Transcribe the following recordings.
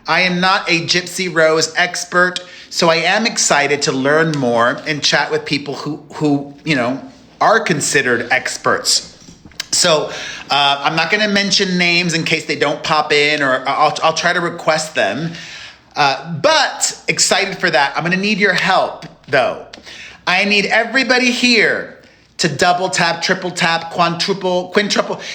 I am not a Gypsy Rose expert, so I am excited to learn more and chat with people who are considered experts. So I'm not going to mention names in case they don't pop in, or I'll try to request them. But excited for that. I'm going to need your help, though. I need everybody here to double tap, triple tap, quintuple.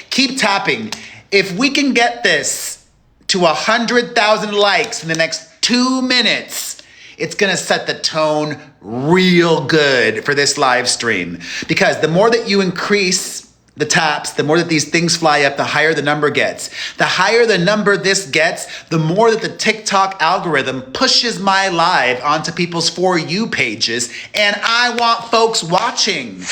Keep tapping. If we can get this to 100,000 likes in the next 2 minutes, it's going to set the tone real good for this live stream. Because the more that you increase the taps, the more that these things fly up, the higher the number gets. The higher the number this gets, the more that the TikTok algorithm pushes my live onto people's For You pages, and I want folks watching.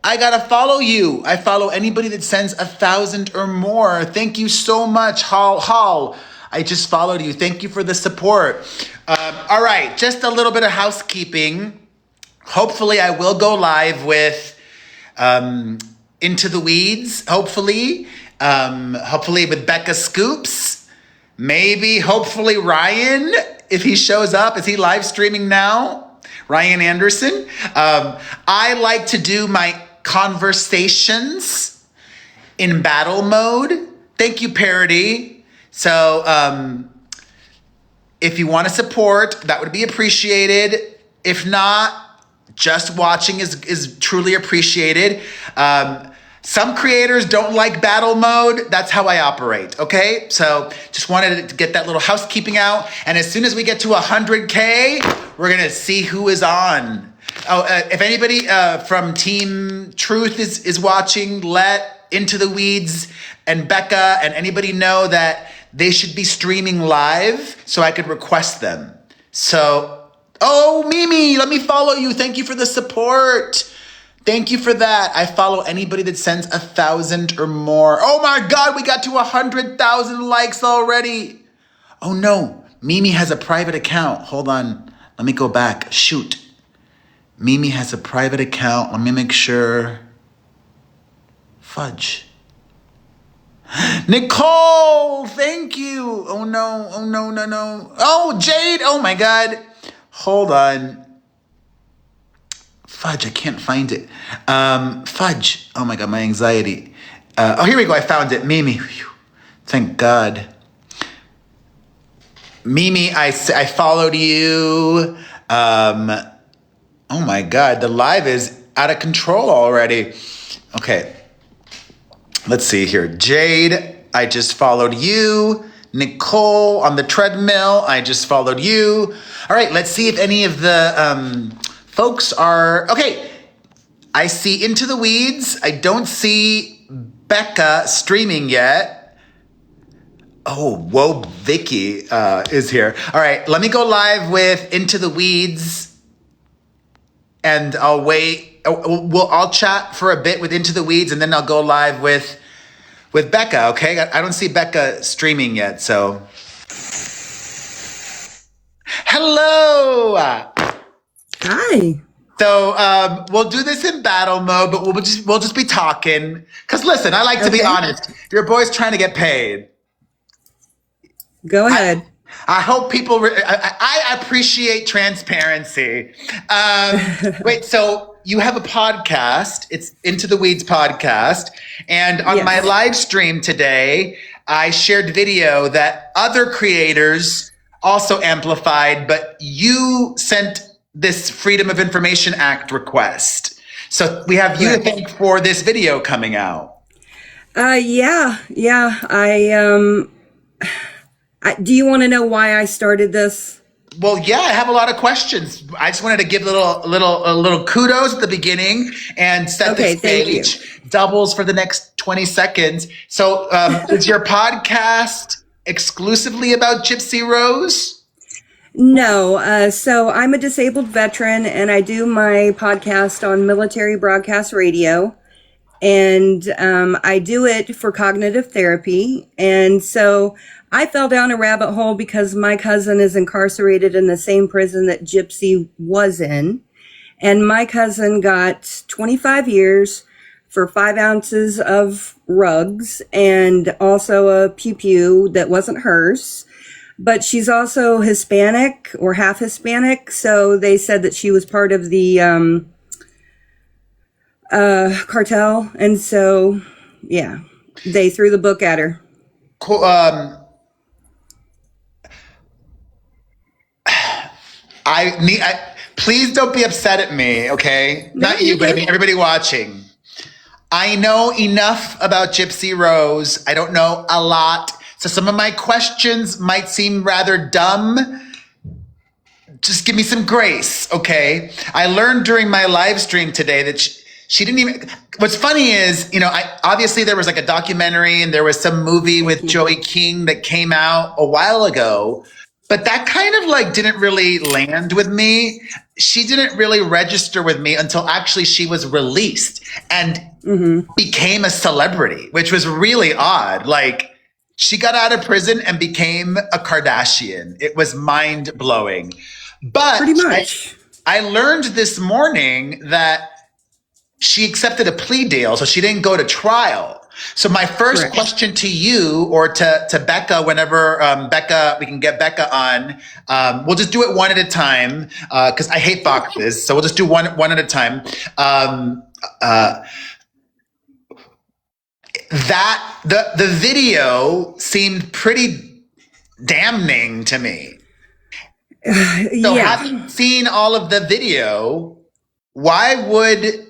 I gotta follow you. I follow anybody that sends 1,000 or more. Thank you so much, Hall. I just followed you. Thank you for the support. All right, just a little bit of housekeeping. Hopefully I will go live with Into the Weeds, hopefully with Becca Scoops, hopefully Ryan, if he shows up. Is he live streaming now? Ryan Anderson. I like to do my conversations in battle mode. Thank you, Parody. So if you want to support, that would be appreciated. If not, just watching is truly appreciated. Some creators don't like battle mode. That's how I operate, okay? So just wanted to get that little housekeeping out. And as soon as we get to 100K, we're going to see who is on. If anybody from Team Truth is watching, let Into the Weeds and Becca and anybody know that they should be streaming live so I could request them. So... Oh, Mimi, let me follow you. Thank you for the support. Thank you for that. I follow anybody that sends 1,000 or more. Oh my God, we got to 100,000 likes already. Oh no, Mimi has a private account. Hold on, let me go back. Shoot. Mimi has a private account. Let me make sure. Fudge. Nicole, thank you. Oh no. Oh, Jade, oh my God. Hold on. Fudge, I can't find it. Fudge. Oh my God, my anxiety. Here we go. I found it. Mimi. Whew. Thank God. Mimi, I followed you. Oh my God, the live is out of control already. Okay. Let's see here. Jade, I just followed you. Nicole on the treadmill, I just followed you. All right, let's see if any of the folks are... Okay, I see Into the Weeds. I don't see Becca streaming yet. Oh, whoa, Vicky is here. All right, let me go live with Into the Weeds, and I'll wait. I'll chat for a bit with Into the Weeds, and then I'll go live with Becca, okay? I don't see Becca streaming yet, so. Hello! Hi. So we'll do this in battle mode, but we'll just be talking. Because listen, I like to be honest. Your boy's trying to get paid. Go ahead. I hope people, I appreciate transparency. Wait, so you have a podcast. It's Into the Weeds podcast. And on my live stream today, I shared video that other creators also amplified, but you sent this Freedom of Information Act request. So we have you to thank for this video coming out. Yeah. Do you want to know why I started this? Well, yeah, I have a lot of questions. I just wanted to give a little kudos at the beginning and set the stage. Thank you. Doubles for the next 20 seconds. So is your podcast exclusively about Gypsy Rose? No. So I'm a disabled veteran, and I do my podcast on military broadcast radio. And I do it for cognitive therapy. And so I fell down a rabbit hole because my cousin is incarcerated in the same prison that Gypsy was in. And my cousin got 25 years for 5 ounces of rugs and also a pew pew that wasn't hers. But she's also Hispanic or half Hispanic, so they said that she was part of the cartel, and so yeah, they threw the book at her. Cool. Please don't be upset at me, okay? No, Not you, but I mean everybody watching. I know enough about Gypsy Rose. I don't know a lot. So some of my questions might seem rather dumb. Just give me some grace, okay? I learned during my live stream today that she didn't even, what's funny is, obviously there was like a documentary and there was some movie with Joey King that came out a while ago, but that kind of like didn't really land with me. She didn't really register with me until actually she was released and became a celebrity, which was really odd. Like, she got out of prison and became a Kardashian. It was mind blowing. But pretty much. I learned this morning that she accepted a plea deal, so she didn't go to trial. So my first question to you or to Becca, whenever we can get Becca on, we'll just do it one at a time because I hate boxes. So we'll just do one at a time. That the video seemed pretty damning to me. So having seen all of the video, why would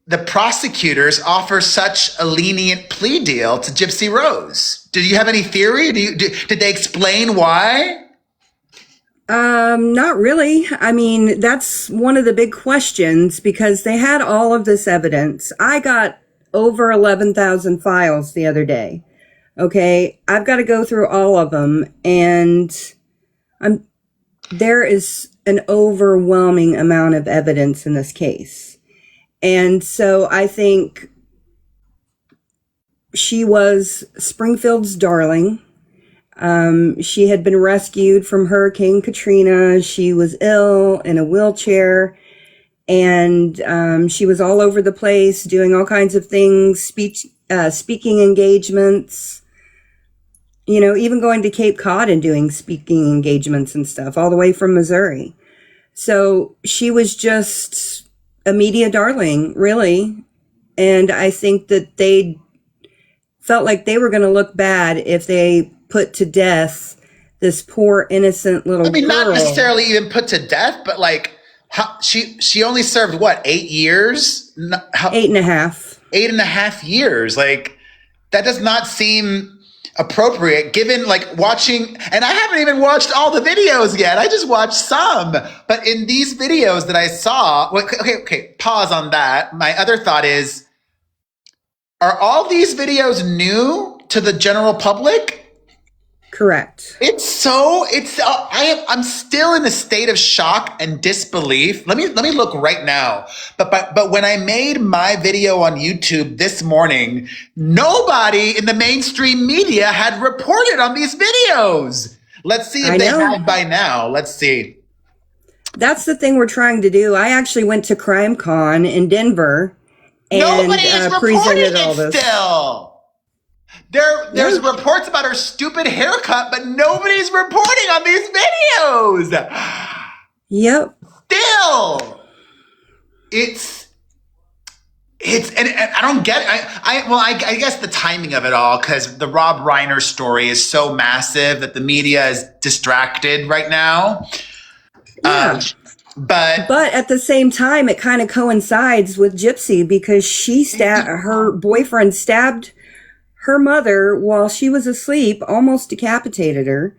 the prosecutors offer such a lenient plea deal to Gypsy Rose? Did you have any theory? Did they explain why? Not really. I mean, that's one of the big questions because they had all of this evidence. I got over 11,000 files the other day. Okay. I've got to go through all of them, and there is an overwhelming amount of evidence in this case. And so I think she was Springfield's darling. She had been rescued from Hurricane Katrina. She was ill in a wheelchair, and she was all over the place doing all kinds of things, speaking engagements, even going to Cape Cod and doing speaking engagements and stuff all the way from Missouri. So she was just a media darling, really. And I think that they felt like they were going to look bad if they put to death this poor innocent little girl. Not necessarily even put to death, but like she only served what, 8 years? 8.5. 8.5 years. Like, that does not seem appropriate given like watching, and I haven't even watched all the videos yet. I just watched some, but in these videos that I saw, okay, pause on that. My other thought is, are all these videos new to the general public? Correct. I'm still in a state of shock and disbelief. Let me look right now. But when I made my video on YouTube this morning, nobody in the mainstream media had reported on these videos. Let's see if they have by now. Let's see. That's the thing we're trying to do. I actually went to CrimeCon in Denver and presented all this. Still. There's reports about her stupid haircut, but nobody's reporting on these videos. Yep. Still, it's and I don't get it. I guess the timing of it all, because the Rob Reiner story is so massive that the media is distracted right now. Yeah. But at the same time, it kind of coincides with Gypsy because her boyfriend stabbed her mother while she was asleep, almost decapitated her.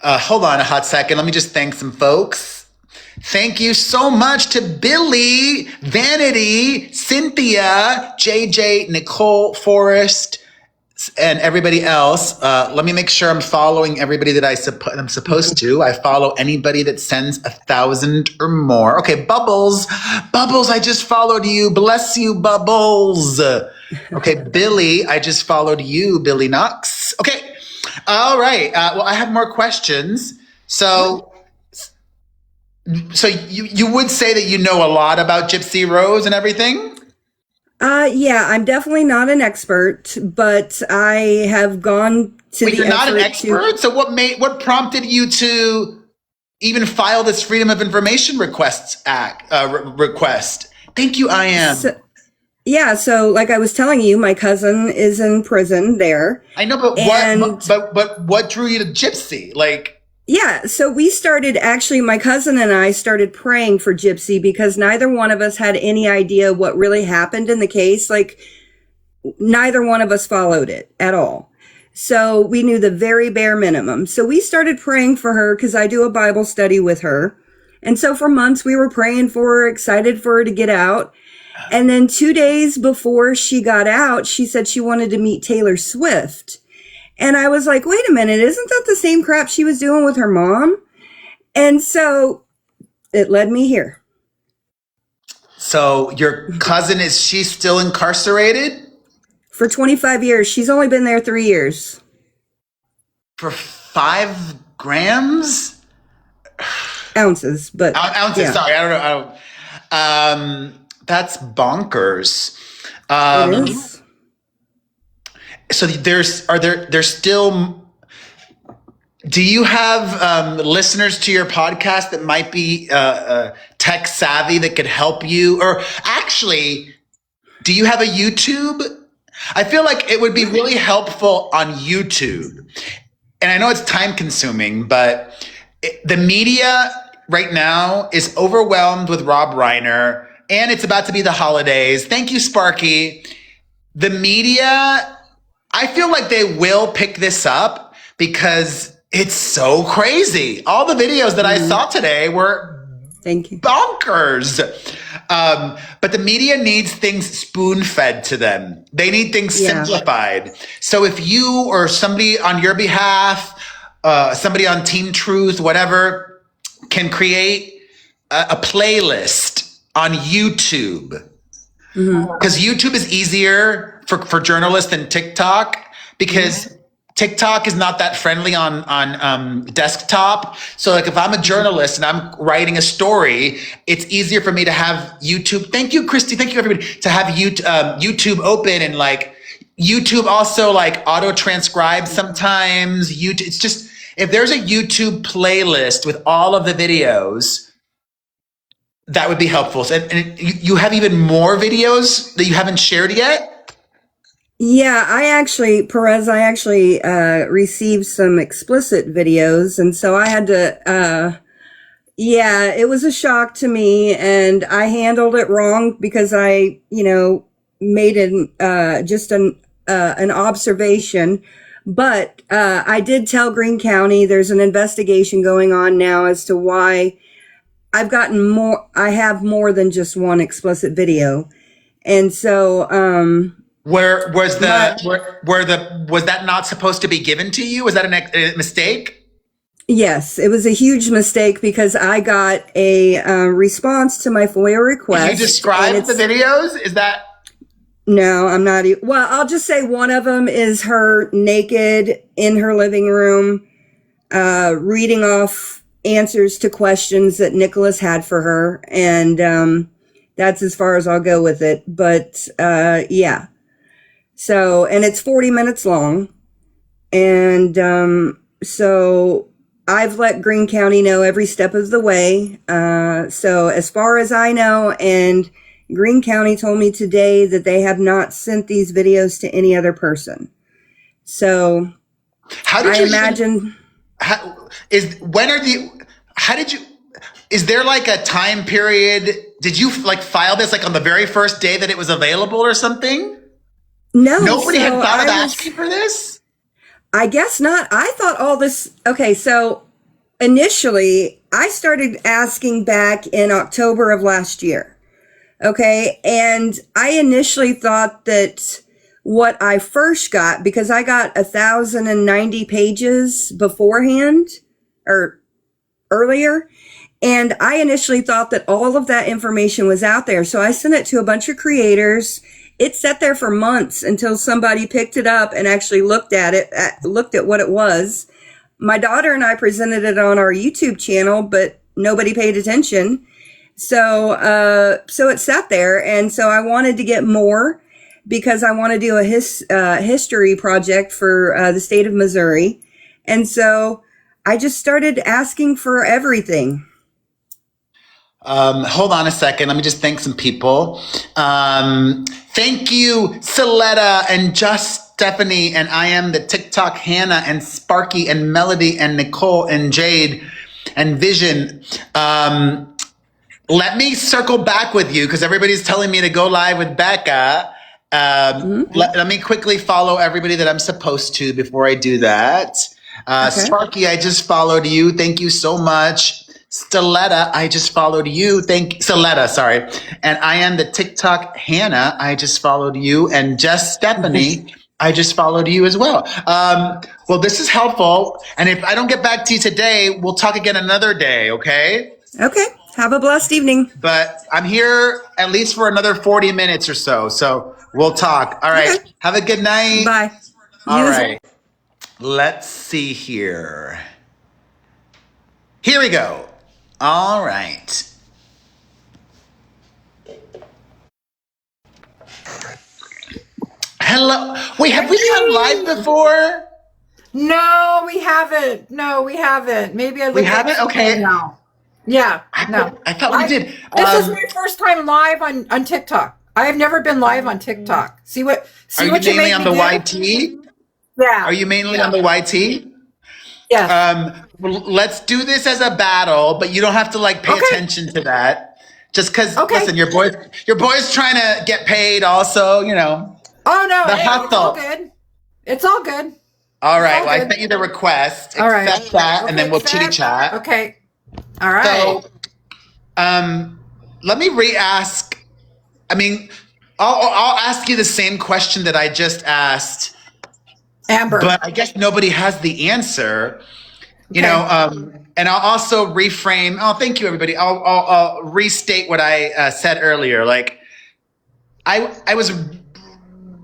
Hold on a hot second. Let me just thank some folks. Thank you so much to Billy, Vanity, Cynthia, JJ, Nicole, Forrest, and everybody else. Let me make sure I'm following everybody that I'm supposed to. I follow anybody that sends 1,000 or more. Okay, Bubbles, I just followed you. Bless you, Bubbles. Okay, Billy, I just followed you, Billy Knox. Okay, all right. Well, I have more questions. So you would say that you know a lot about Gypsy Rose and everything? Yeah, I'm definitely not an expert, but I have gone to Wait, the you're not an effort expert? So what prompted you to even file this Freedom of Information request? Thank you, I am. Yeah, so like I was telling you, my cousin is in prison there. I know, but And what drew you to Gypsy? Like, yeah, so we started actually, my cousin and I started praying for Gypsy because neither one of us had any idea what really happened in the case. Like, neither one of us followed it at all. So we knew the very bare minimum. So we started praying for her because I do a Bible study with her. And so for months we were praying for her, excited for her to get out. And then 2 days before she got out, she said she wanted to meet Taylor Swift. And I was like, wait a minute, isn't that the same crap she was doing with her mom? And so it led me here. so your cousin, is she still incarcerated? For 25 years. She's only been there 3 years. For 5 grams? Ounces, but Ounces, yeah, sorry, I don't know. That's bonkers. it is. So there's still, do you have listeners to your podcast that might be tech savvy that could help you? Or actually, do you have a YouTube? I feel like it would be really helpful on YouTube. And I know it's time consuming, but the media right now is overwhelmed with Rob Reiner, and it's about to be the holidays. Thank you, Sparky. The media, I feel like they will pick this up because it's so crazy. All the videos that I saw today were Thank you. bonkers. But the media needs things spoon-fed to them. They need things simplified. So if you or somebody on your behalf, somebody on Team Truth, whatever, can create a playlist on YouTube, because YouTube is easier for journalists than TikTok, because TikTok is not that friendly on desktop. So like if I'm a journalist and I'm writing a story, it's easier for me to have YouTube. Thank you, Christy. Thank you, everybody. To have YouTube open, and like YouTube also like auto transcribes sometimes. YouTube, it's just, if there's a YouTube playlist with all of the videos, that would be helpful. And you have even more videos that you haven't shared yet? Yeah, Perez, I actually received some explicit videos. And so I had to, it was a shock to me, and I handled it wrong because I, made an observation. But I did tell Greene County there's an investigation going on now as to why I have more than just one explicit video. And so, was that not supposed to be given to you? Was that a mistake? Yes, it was a huge mistake because I got a response to my FOIA request. Can you describe the videos? Is that? No, I'm not. Well, I'll just say one of them is her naked in her living room, reading off answers to questions that Nicholas had for her. And that's as far as I'll go with it. But yeah. So, and it's 40 minutes long. And so I've let Greene County know every step of the way. So as far as I know, and Greene County told me today that they have not sent these videos to any other person. So is there like a time period? Did you like file this like on the very first day that it was available or something? No. Nobody had thought of asking for this? I guess not. I thought all this, okay, so initially I started asking back in October of last year. Okay, and I initially thought that what I first got, because I got 1,090 pages beforehand or earlier, and I initially thought that all of that information was out there. So I sent it to a bunch of creators. It sat there for months until somebody picked it up and actually looked at it, looked at what it was. My daughter and I presented it on our YouTube channel, but nobody paid attention. So it sat there, and so I wanted to get more because I want to do a history project for the state of Missouri. And so I just started asking for everything. Hold on a second. Let me just thank some people. Thank you, Saletta and Just Stephanie, and I am the TikTok Hannah and Sparky and Melody and Nicole and Jade and Vision. Let me circle back with you because everybody's telling me to go live with Becca. Let me quickly follow everybody that I'm supposed to before I do that. Okay. Sparky, I just followed you. Thank you so much. Stiletta, I just followed you. Stiletta, sorry. And I am the TikTok Hannah. I just followed you. And Just Stephanie, I just followed you as well. Well, this is helpful. And if I don't get back to you today, we'll talk again another day, okay? Okay. Have a blessed evening. But I'm here at least for another 40 minutes or so. So we'll talk. All right. Okay. Have a good night. Bye. All right. Let's see here. Here we go. All right. Hello. Wait, have we gone live before? No, we haven't. Maybe I We haven't? Okay. No. Yeah. No. I thought we did. This is my first time live on TikTok. I have never been live on TikTok. See what Are you what mainly made on me the do? YT? Yeah. Are you mainly on the YT? Yes. Well, let's do this as a battle, but you don't have to like pay attention to that. Just because, listen, your boy's trying to get paid also, you know. Oh no, The it's hustle. all good. It's all good. All right, all well, I good. sent you the request. All right. Accept that, and then we'll chitty chat. Okay. All right. So, let me re-ask. I mean, I'll ask you the same question that I just asked, Amber. but I guess nobody has the answer. You know, and I'll also reframe. Oh, thank you, everybody. I'll restate what I said earlier. Like, I was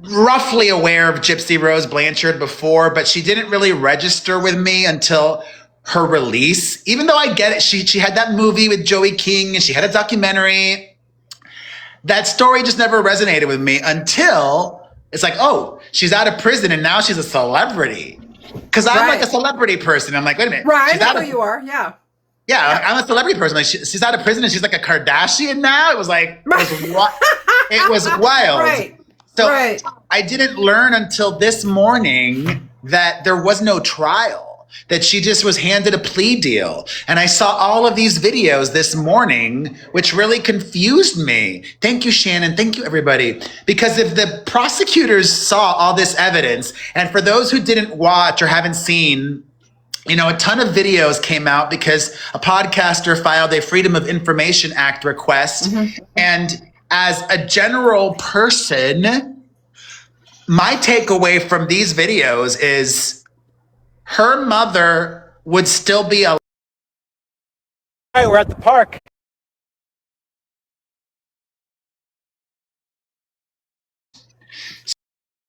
roughly aware of Gypsy Rose Blanchard before, but she didn't really register with me until her release. Even though I get it, she had that movie with Joey King and she had a documentary. That story just never resonated with me until it's like, oh, she's out of prison and now she's a celebrity. Because I'm like a celebrity person. I'm like, wait a minute. Right, I know who you are. Yeah. Yeah, I'm a celebrity person. Like she's out of prison and she's like a Kardashian now. It was like, it was wild. Right. So I didn't learn until this morning that there was no trial, that she just was handed a plea deal. And I saw all of these videos this morning, which really confused me. Thank you, Shannon. Thank you, everybody. Because if the prosecutors saw all this evidence, and for those who didn't watch or haven't seen, you know, a ton of videos came out because a podcaster filed a Freedom of Information Act request. And as a general person, my takeaway from these videos is her mother would still be alive. All right, we're at the park.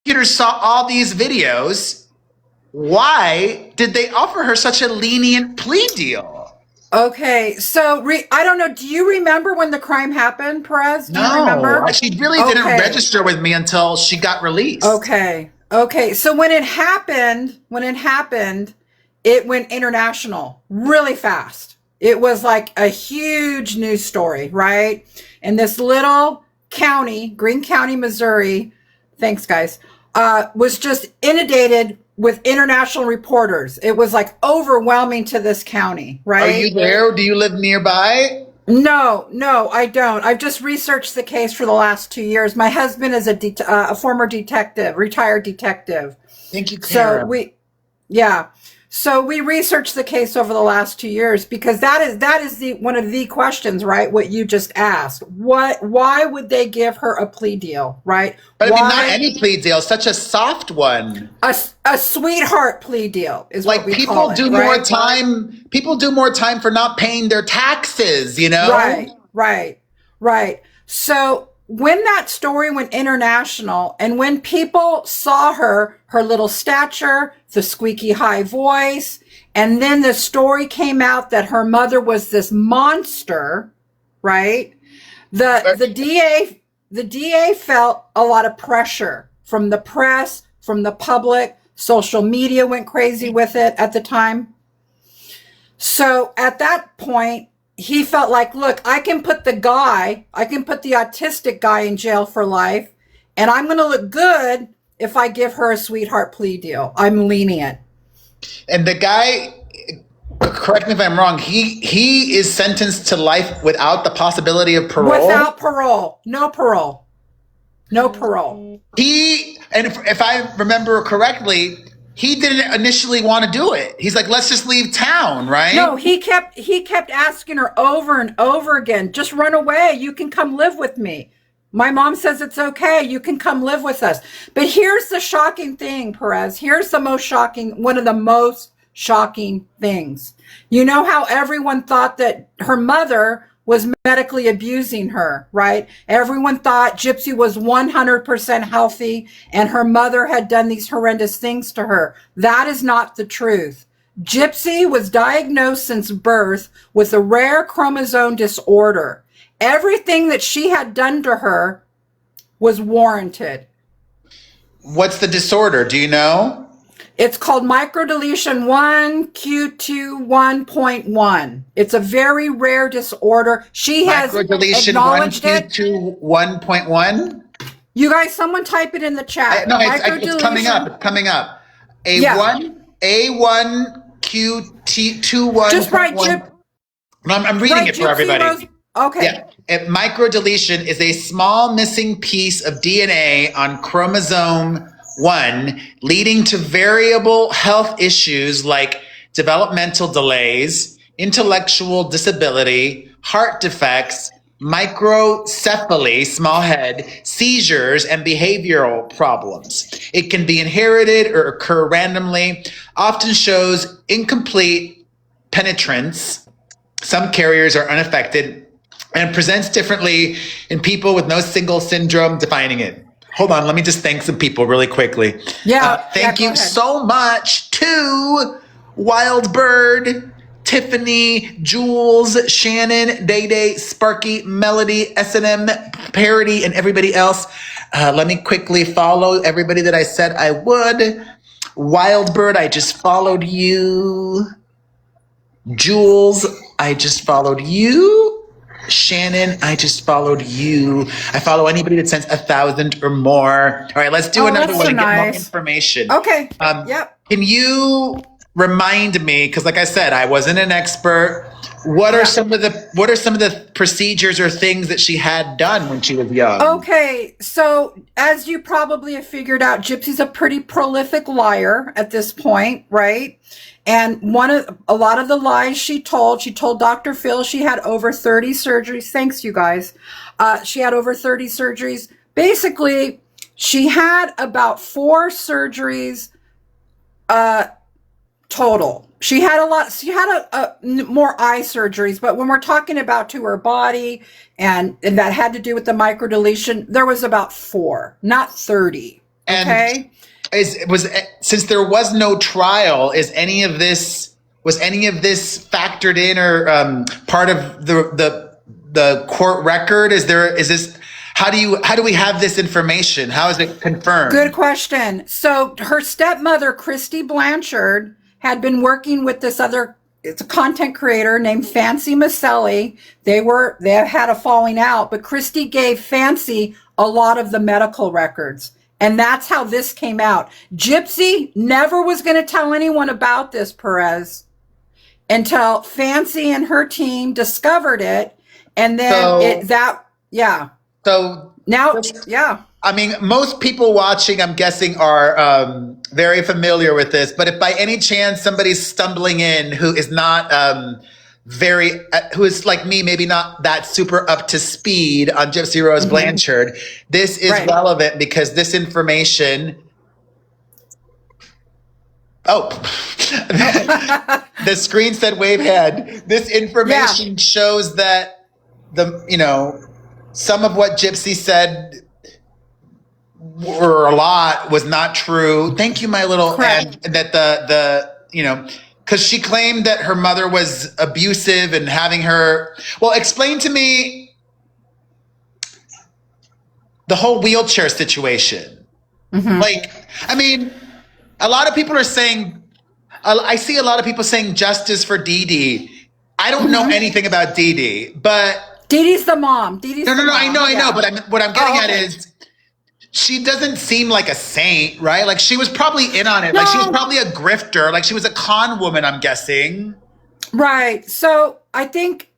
Prosecutors saw all these videos. Why did they offer her such a lenient plea deal? Okay, so I don't know. Do you remember when the crime happened, Perez? Do you remember? She really didn't register with me until she got released. Okay. So when it happened, it went international really fast. It was like a huge news story, right? And this little county, Greene County, Missouri, thanks guys, was just inundated with international reporters. It was like overwhelming to this county, right? Are you there? Do you live nearby? No, I don't. I've just researched the case for the last 2 years. My husband is a former detective, retired detective. Thank you, Kara. So we researched the case over the last 2 years because that is one of the questions, right? What you just asked. Why would they give her a plea deal, right? But I mean, not any plea deal, such a soft one. A sweetheart plea deal is like what we people call it, do right? more time. People do more time for not paying their taxes, you know? Right. So when that story went international and when people saw her little stature, the squeaky high voice, and then the story came out that her mother was this monster, right? The DA felt a lot of pressure from the press, from the public. Social media went crazy with it at the time. So at that point, he felt like, look, I can put the autistic guy in jail for life, and I'm going to look good if I give her a sweetheart plea deal. I'm lenient. And the guy, correct me if I'm wrong, he is sentenced to life without the possibility of parole? Without parole. No parole. No parole. And if I remember correctly, he didn't initially want to do it. He's like, let's just leave town, right? No, he kept asking her over and over again, just run away. You can come live with me. My mom says it's okay. You can come live with us. But here's the shocking thing, Perez. Here's one of the most shocking things. You know how everyone thought that her mother was medically abusing her, right? Everyone thought Gypsy was 100% healthy and her mother had done these horrendous things to her. That is not the truth. Gypsy was diagnosed since birth with a rare chromosome disorder. Everything that she had done to her was warranted. What's the disorder? Do you know? It's called microdeletion 1q21.1. It's a very rare disorder. She has acknowledged it. Microdeletion 1q1.1? You guys, someone type it in the chat. It's coming up. It's coming up. A1QT21. Just write I'm reading it for everybody. Okay. Yeah. Microdeletion is a small missing piece of DNA on chromosome 1, leading to variable health issues like developmental delays, intellectual disability, heart defects, microcephaly, small head, seizures, and behavioral problems. It can be inherited or occur randomly, often shows incomplete penetrance. Some carriers are unaffected and presents differently in people with no single syndrome defining it. Hold on, let me just thank some people really quickly. Thank you so much to Wild Bird, Tiffany, Jules, Shannon, Day Day, Sparky, Melody, S&M, Parody, and everybody else. Let me quickly follow everybody that I said I would. Wild Bird, I just followed you. Jules, I just followed you. Shannon, I just followed you. I follow anybody that sends 1,000 or more. All right, let's do another one and get more information. Okay. Can you remind me, because like I said, I wasn't an expert. What are some of the procedures or things that she had done when she was young? Okay, so as you probably have figured out, Gypsy's a pretty prolific liar at this point, right? And a lot of the lies she told Dr. Phil she had over 30 surgeries. Thanks, you guys. She had over 30 surgeries. Basically, she had about 4 surgeries total. She had more eye surgeries, but when we're talking about to her body and that had to do with the microdeletion, there was about 4, not 30. Okay. Since there was no trial, was any of this factored in or part of the court record? How do we have this information? How is it confirmed? Good question. So her stepmother, Christy Blanchard, had been working with it's a content creator named Fancy Maselli. They had a falling out, but Christy gave Fancy a lot of the medical records. And that's how this came out. Gypsy never was going to tell anyone about this, Perez, until Fancy and her team discovered it. And then I mean, most people watching, I'm guessing, are very familiar with this. But if by any chance somebody's stumbling in who is not who is like me, maybe not that super up to speed on Gypsy Rose Blanchard, this is relevant because this information. The screen said wave head. This information shows that some of what Gypsy said or a lot was not true. Thank you, my little, and that Because she claimed that her mother was abusive and having her. Well, explain to me the whole wheelchair situation. Like, I mean, a lot of people are saying, I see a lot of people saying justice for Dee Dee. I don't know anything about Dee Dee, but Dee Dee's the mom. Dee Dee's no, the mom. I know. But what I'm getting at okay. is, she doesn't seem like a saint, right? Like, she was probably in on it. Like, she was probably a grifter. Like, she was a con woman, I'm guessing. Right. So I think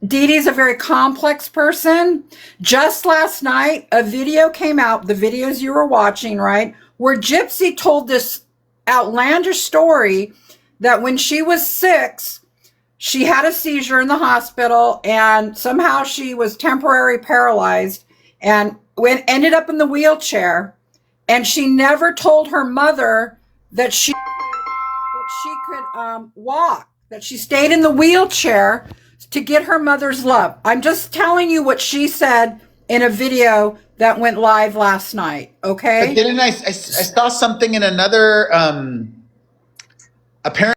Dee Dee's a very complex person. Just last night, a video came out, the videos you were watching, right? Where Gypsy told this outlandish story that when she was 6, she had a seizure in the hospital and somehow she was temporarily paralyzed and ended up in the wheelchair, and she never told her mother that she could walk, that she stayed in the wheelchair to get her mother's love. I'm just telling you what she said in a video that went live last night, okay? But didn't I saw something in another, apparently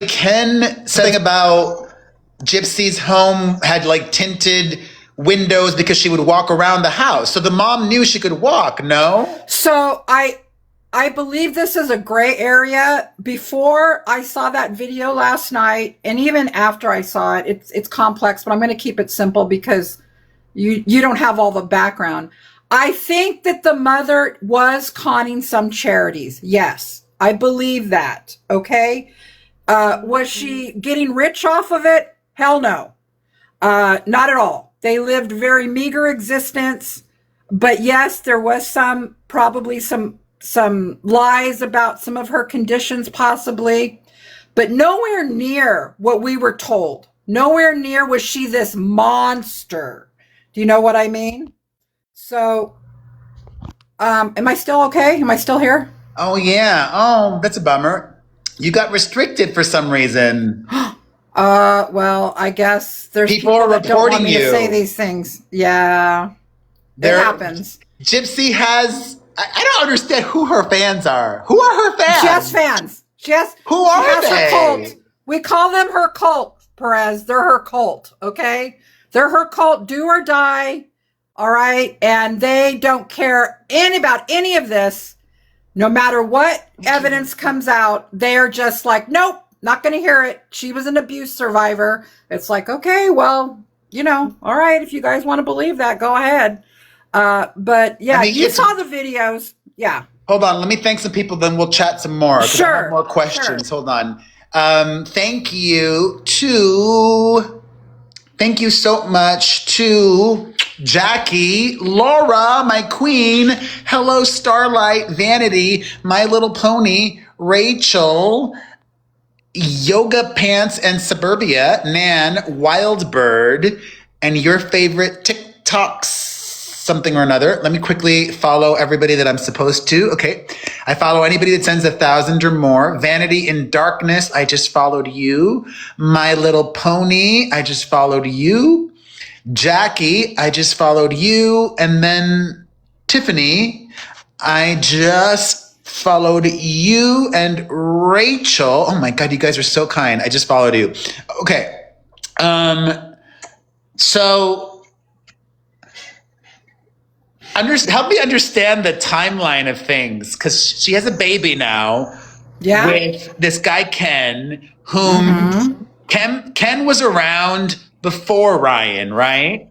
Ken something about Gypsy's home had like tinted windows because she would walk around the house. So the mom knew she could walk, no? So I believe this is a gray area. Before I saw that video last night, and even after I saw it, it's complex, but I'm going to keep it simple because you don't have all the background. I think that the mother was conning some charities. Yes, I believe that. Okay. Was she getting rich off of it? Hell no. Not at all. They lived very meager existence, but yes, there was probably some lies about some of her conditions possibly, but nowhere near what we were told. Nowhere near was she this monster. Do you know what I mean? So, am I still okay? Am I still here? Oh yeah. Oh, that's a bummer. You got restricted for some reason. Well, I guess there's People are that don't want reporting me to you. say these things. Yeah, it happens. Gypsy has. I don't understand who her fans are. Who are her fans? She has fans. Who are she has they? Her cult. We call them her cult, Perez. They're her cult, okay? They're her cult, do or die, all right? And they don't care about any of this. No matter what evidence comes out, they're just like, nope, not going to hear it. She was an abuse survivor. It's like, okay, well, all right, if you guys want to believe that, go ahead. But yeah, you saw the videos. Yeah. Hold on. Let me thank some people, then we'll chat some more. Sure. I have more questions. Sure. Hold on. Thank you so much to Jackie, Laura, my queen, Hello Starlight, Vanity, My Little Pony, Rachel, Yoga Pants and Suburbia, Nan, Wildbird, and your favorite TikToks, something or another. Let me quickly follow everybody that I'm supposed to. Okay. I follow anybody that sends 1,000 or more. Vanity in Darkness, I just followed you. My Little Pony, I just followed you. Jackie, I just followed you. And then Tiffany, I just followed you. And Rachel, oh my God, you guys are so kind. I just followed you. Okay. So help me understand the timeline of things, because she has a baby now with this guy Ken, whom Ken was around before Ryan, right?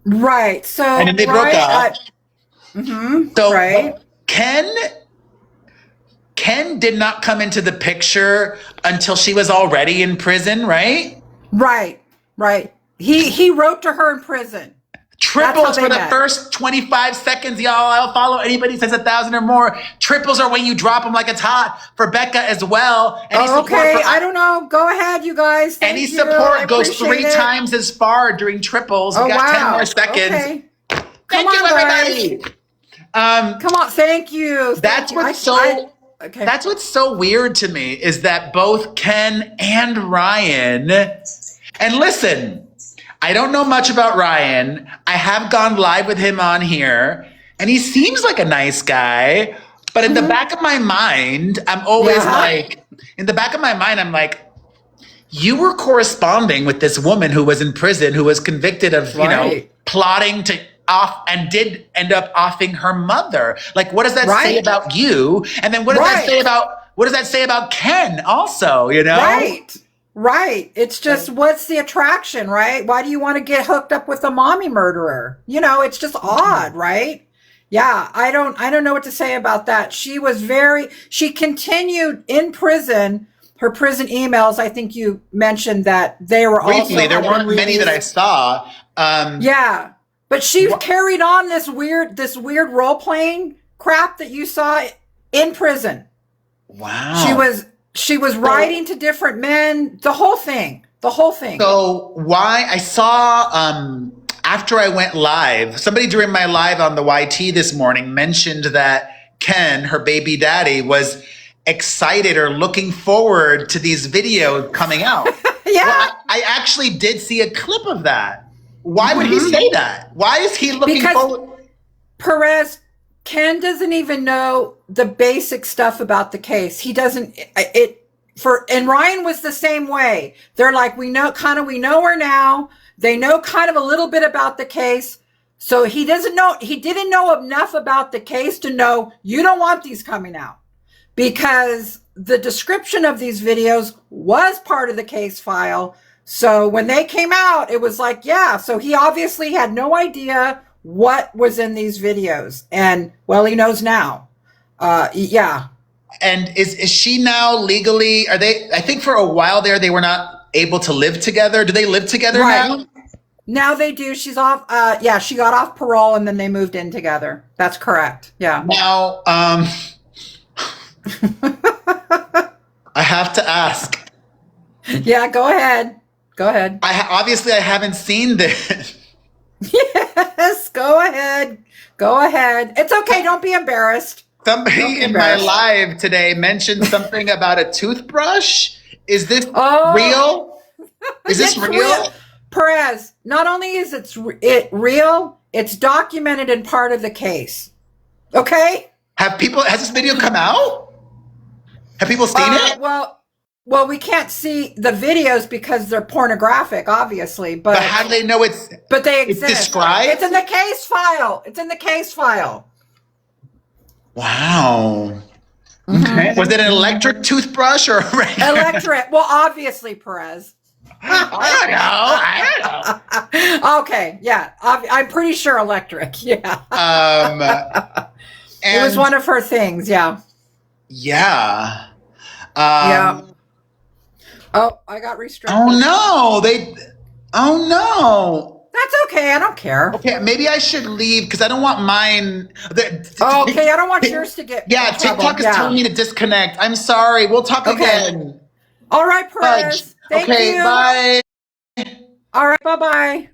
Right. So and then they broke up. So right. Ken did not come into the picture until she was already in prison, right? Right. He wrote to her in prison. Triples for the first 25 seconds, y'all. I'll follow anybody who says 1,000 or more. Triples are when you drop them like it's hot. For Becca as well. Okay, I don't know. Go ahead, you guys. Any support goes 3 times as far during triples. We got 10 more seconds. Okay. Thank you, everybody. Come on, thank you. That's what's so weird to me is that both Ken and Ryan, and listen, I don't know much about Ryan. I have gone live with him on here, and he seems like a nice guy. But in the back of my mind, I'm always like, in the back of my mind, I'm like, you were corresponding with this woman who was in prison, who was convicted of, you know, plotting to off and did end up offing her mother. Like, what does that say about you? And then what does that say about Ken also, you know? Right. It's just, what's the attraction, right? Why do you want to get hooked up with a mommy murderer? You know, it's just odd, right? Yeah, I don't know what to say about that. She continued in prison. Her prison emails, I think you mentioned that they were briefly, there weren't many that I saw. Yeah. But she carried on this weird role playing crap that you saw in prison. Wow. She was writing to different men, the whole thing. So why I saw after I went live, somebody during my live on the YT this morning mentioned that Ken, her baby daddy, was excited or looking forward to these videos coming out. Yeah. Well, I actually did see a clip of that. Why would he say that? Why is he looking forward? Perez, Ken doesn't even know the basic stuff about the case. He doesn't, and Ryan was the same way. They're like, we know her now. They know kind of a little bit about the case. So he didn't know enough about the case to know you don't want these coming out, because the description of these videos was part of the case file. So when they came out, it was like, yeah. So he obviously had no idea what was in these videos. And well, he knows now. Yeah. And is she now legally, I think for a while there, they were not able to live together. Do they live together now? Now they do. She's off. Yeah, she got off parole and then they moved in together. That's correct. Yeah. Now, I have to ask. Yeah, go ahead. Obviously I haven't seen this. Yes, go ahead. It's okay. Don't be embarrassed. Somebody in my live today mentioned something about a toothbrush. Is this real? Is this real? Perez, not only is it real, it's documented in part of the case. Okay? Has this video come out? Have people seen it? Well, we can't see the videos because they're pornographic, obviously. But how do they know it's? But they exist. It's described. It's in the case file. Wow. Okay. Was it an electric toothbrush or a regular? Electric. Well, obviously, Perez. I don't know. Okay. Yeah. I'm pretty sure electric. Yeah. It was one of her things. Yeah. Yeah. Yeah. Oh, I got restricted. Oh no. That's okay. I don't care. Okay, maybe I should leave because I don't want mine. Okay, I don't want yours to get. Yeah, TikTok is telling me to disconnect. I'm sorry. We'll talk again. All right, Perez. Thank you. Bye. All right, bye-bye.